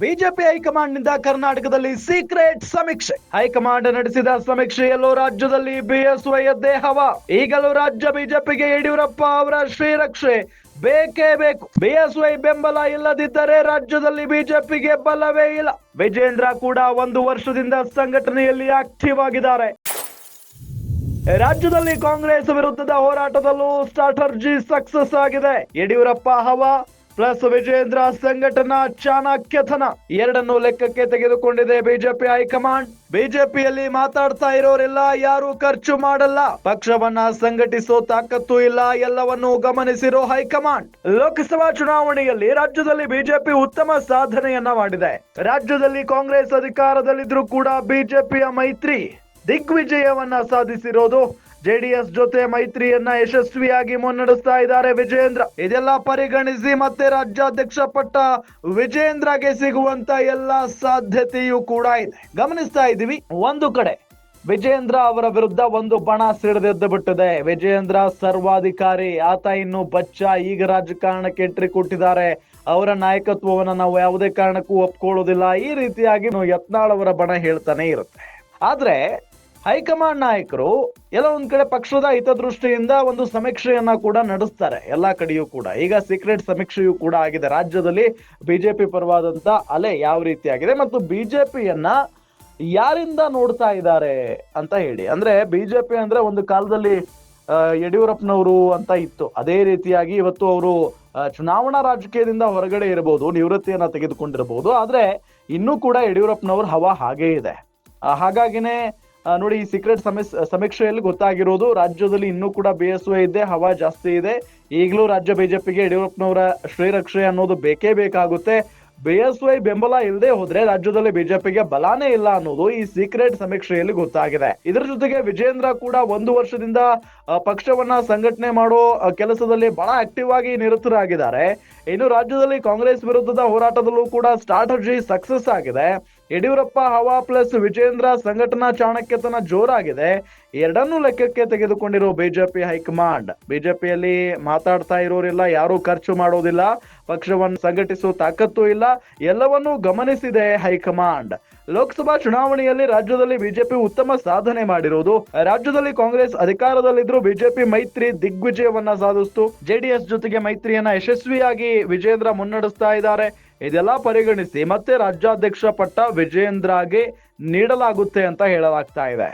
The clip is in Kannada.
ಬಿಜೆಪಿ ಹೈಕಮಾಂಡ್ ನಿಂದ ಕರ್ನಾಟಕದಲ್ಲಿ ಸೀಕ್ರೆಟ್ ಸಮೀಕ್ಷೆ. ಹೈಕಮಾಂಡ್ ನಡೆಸಿದ ಸಮೀಕ್ಷೆಯಲ್ಲೂ ರಾಜ್ಯದಲ್ಲಿ ಬಿಎಸ್ವೈಯದ್ದೇ ಹವಾ. ಈಗಲೂ ರಾಜ್ಯ ಬಿಜೆಪಿಗೆ ಯಡಿಯೂರಪ್ಪ ಅವರ ಶ್ರೀರಕ್ಷೆ ಬೇಕೇ ಬೇಕು. ಬಿಎಸ್ವೈ ಬೆಂಬಲ ಇಲ್ಲದಿದ್ದರೆ ರಾಜ್ಯದಲ್ಲಿ ಬಿಜೆಪಿಗೆ ಬಲವೇ ಇಲ್ಲ. ವಿಜೇಂದ್ರ ಕೂಡ 1 ವರ್ಷದಿಂದ ಸಂಘಟನೆಯಲ್ಲಿ ಆಕ್ಟಿವ್ ಆಗಿದ್ದಾರೆ. ರಾಜ್ಯದಲ್ಲಿ ಕಾಂಗ್ರೆಸ್ ವಿರುದ್ಧದ ಹೋರಾಟದಲ್ಲೂ ಸ್ಟ್ರಾಟರ್ಜಿ ಸಕ್ಸಸ್ ಆಗಿದೆ. ಯಡಿಯೂರಪ್ಪ ಹವಾ ಪ್ಲಸ್ ವಿಜೇಂದ್ರ ಸಂಘಟನಾ ಚಾಣಕ್ಯತನ ಎರಡನ್ನೂ ಲೆಕ್ಕಕ್ಕೆ ತೆಗೆದುಕೊಂಡಿದೆ ಬಿಜೆಪಿ ಹೈಕಮಾಂಡ್. ಬಿಜೆಪಿಯಲ್ಲಿ ಮಾತಾಡ್ತಾ ಇರೋರೆಲ್ಲ ಯಾರು ಖರ್ಚು ಮಾಡಲ್ಲ, ಪಕ್ಷವನ್ನ ಸಂಘಟಿಸೋ ತಾಕತ್ತು ಇಲ್ಲ, ಎಲ್ಲವನ್ನೂ ಗಮನಿಸಿರೋ ಹೈಕಮಾಂಡ್. ಲೋಕಸಭಾ ಚುನಾವಣೆಯಲ್ಲಿ ರಾಜ್ಯದಲ್ಲಿ ಬಿಜೆಪಿ ಉತ್ತಮ ಸಾಧನೆಯನ್ನ ಮಾಡಿದೆ. ರಾಜ್ಯದಲ್ಲಿ ಕಾಂಗ್ರೆಸ್ ಅಧಿಕಾರದಲ್ಲಿದ್ರೂ ಕೂಡ ಬಿಜೆಪಿಯ ಮೈತ್ರಿ ದಿಗ್ವಿಜಯವನ್ನ ಸಾಧಿಸಿರೋದು. ಜೆಡಿಎಸ್ ಜೊತೆ ಮೈತ್ರಿಯನ್ನ ಯಶಸ್ವಿಯಾಗಿ ಮುನ್ನಡೆಸ್ತಾ ಇದ್ದಾರೆ ವಿಜೇಂದ್ರ. ಇದೆಲ್ಲ ಪರಿಗಣಿಸಿ ಮತ್ತೆ ರಾಜ್ಯಾಧ್ಯಕ್ಷ ಪಟ್ಟ ವಿಜೇಂದ್ರಗೆ ಸಿಗುವಂತ ಎಲ್ಲ ಸಾಧ್ಯತೆಯೂ ಕೂಡ ಇದೆ. ಗಮನಿಸ್ತಾ ಇದ್ದೀವಿ, ಒಂದು ಕಡೆ ವಿಜೇಂದ್ರ ಅವರ ವಿರುದ್ಧ ಒಂದು ಬಣ ಸಿಡಿದೆದ್ದು ಬಿಟ್ಟಿದೆ. ವಿಜೇಂದ್ರ ಸರ್ವಾಧಿಕಾರಿ, ಆತ ಇನ್ನು ಬಚ್ಚ, ಈಗ ರಾಜಕಾರಣಕ್ಕೆ ಎಂಟ್ರಿ ಕೊಟ್ಟಿದ್ದಾರೆ, ಅವರ ನಾಯಕತ್ವವನ್ನು ನಾವು ಯಾವುದೇ ಕಾರಣಕ್ಕೂ ಒಪ್ಕೊಳ್ಳೋದಿಲ್ಲ, ಈ ರೀತಿಯಾಗಿ ಯತ್ನಾಳ್ ಅವರ ಬಣ ಹೇಳ್ತಾನೆ ಇರುತ್ತೆ. ಆದ್ರೆ ಹೈಕಮಾಂಡ್ ನಾಯಕರು ಎಲ್ಲ ಒಂದ್ ಕಡೆ ಪಕ್ಷದ ಹಿತದೃಷ್ಟಿಯಿಂದ ಒಂದು ಸಮೀಕ್ಷೆಯನ್ನ ಕೂಡ ನಡೆಸ್ತಾರೆ ಎಲ್ಲಾ ಕಡೆಯೂ ಕೂಡ. ಈಗ ಸೀಕ್ರೆಟ್ ಸಮೀಕ್ಷೆಯೂ ಕೂಡ ಆಗಿದೆ. ರಾಜ್ಯದಲ್ಲಿ ಬಿಜೆಪಿ ಪರವಾದಂತ ಅಲೆ ಯಾವ ರೀತಿಯಾಗಿದೆ ಮತ್ತು ಬಿಜೆಪಿಯನ್ನ ಯಾರಿಂದ ನೋಡ್ತಾ ಇದ್ದಾರೆ ಅಂತ ಹೇಳಿ. ಅಂದ್ರೆ ಬಿಜೆಪಿ ಅಂದ್ರೆ ಒಂದು ಕಾಲದಲ್ಲಿ ಯಡಿಯೂರಪ್ಪನವರು ಅಂತ ಇತ್ತು. ಅದೇ ರೀತಿಯಾಗಿ ಇವತ್ತು ಅವರು ಚುನಾವಣಾ ರಾಜಕೀಯದಿಂದ ಹೊರಗಡೆ ಇರಬಹುದು, ನಿವೃತ್ತಿಯನ್ನ ತೆಗೆದುಕೊಂಡಿರಬಹುದು, ಆದ್ರೆ ಇನ್ನೂ ಕೂಡ ಯಡಿಯೂರಪ್ಪನವರು ಹವಾ ಹಾಗೇ ಇದೆ. ಹಾಗಾಗಿನೇ ನೋಡಿ, ಈ ಸೀಕ್ರೆಟ್ ಸಮೀಕ್ಷೆಯಲ್ಲಿ ಗೊತ್ತಾಗಿರೋದು ರಾಜ್ಯದಲ್ಲಿ ಇನ್ನೂ ಕೂಡ ಬಿಎಸ್ವೈ ಇದೆ, ಹವಾ ಜಾಸ್ತಿ ಇದೆ. ಈಗಲೂ ರಾಜ್ಯ ಬಿಜೆಪಿಗೆ ಯಡಿಯೂರಪ್ಪನವರ ಶ್ರೀರಕ್ಷೆ ಅನ್ನೋದು ಬೇಕೇ ಬೇಕಾಗುತ್ತೆ. ಬಿಎಸ್ವೈ ಬೆಂಬಲ ಇಲ್ಲದೆ ಹೋದ್ರೆ ರಾಜ್ಯದಲ್ಲಿ ಬಿಜೆಪಿಗೆ ಬಲಾನೇ ಇಲ್ಲ ಅನ್ನೋದು ಈ ಸೀಕ್ರೆಟ್ ಸಮೀಕ್ಷೆಯಲ್ಲಿ ಗೊತ್ತಾಗಿದೆ. ಇದರ ಜೊತೆಗೆ ವಿಜೇಂದ್ರ ಕೂಡ 1 ವರ್ಷದಿಂದ ಪಕ್ಷವನ್ನ ಸಂಘಟನೆ ಮಾಡೋ ಕೆಲಸದಲ್ಲಿ ಬಹಳ ಆಕ್ಟಿವ್ ಆಗಿ ನಿರತರಾಗಿದ್ದಾರೆ. ಇನ್ನು ರಾಜ್ಯದಲ್ಲಿ ಕಾಂಗ್ರೆಸ್ ವಿರುದ್ಧದ ಹೋರಾಟದಲ್ಲೂ ಕೂಡ ಸ್ಟ್ರಾಟರ್ಜಿ ಸಕ್ಸಸ್ ಆಗಿದೆ. ಯಡಿಯೂರಪ್ಪ ಹವಾ ಪ್ಲಸ್ ವಿಜೇಂದ್ರ ಸಂಘಟನಾ ಚಾಣಕ್ಯತನ ಜೋರಾಗಿದೆ. ಎರಡನ್ನೂ ಲೆಕ್ಕಕ್ಕೆ ತೆಗೆದುಕೊಂಡಿರೋ ಬಿಜೆಪಿ ಹೈಕಮಾಂಡ್. ಬಿಜೆಪಿಯಲ್ಲಿ ಮಾತಾಡ್ತಾ ಇರೋರಿಲ್ಲ, ಯಾರು ಖರ್ಚು ಮಾಡೋದಿಲ್ಲ, ಪಕ್ಷವನ್ನು ಸಂಘಟಿಸುವ ತಾಕತ್ತು ಇಲ್ಲ, ಎಲ್ಲವನ್ನೂ ಗಮನಿಸಿದೆ ಹೈಕಮಾಂಡ್. ಲೋಕಸಭಾ ಚುನಾವಣೆಯಲ್ಲಿ ರಾಜ್ಯದಲ್ಲಿ ಬಿಜೆಪಿ ಉತ್ತಮ ಸಾಧನೆ ಮಾಡಿರೋದು. ರಾಜ್ಯದಲ್ಲಿ ಕಾಂಗ್ರೆಸ್ ಅಧಿಕಾರದಲ್ಲಿದ್ರೂ ಬಿಜೆಪಿ ಮೈತ್ರಿ ದಿಗ್ವಿಜಯವನ್ನ ಸಾಧಿಸಿತು. ಜೆಡಿಎಸ್ ಜೊತೆಗೆ ಮೈತ್ರಿಯನ್ನ ಯಶಸ್ವಿಯಾಗಿ ವಿಜೇಂದ್ರ ಮುನ್ನಡೆಸ್ತಾ ಇದ್ದಾರೆ. ಇದೆಲ್ಲ ಪರಿಗಣಿಸಿ ಮತ್ತೆ ರಾಜ್ಯಾಧ್ಯಕ್ಷ ಪಟ್ಟ ವಿಜೇಂದ್ರಗೆ ನೀಡಲಾಗುತ್ತೆ ಅಂತ ಹೇಳಲಾಗ್ತಾ ಇದೆ.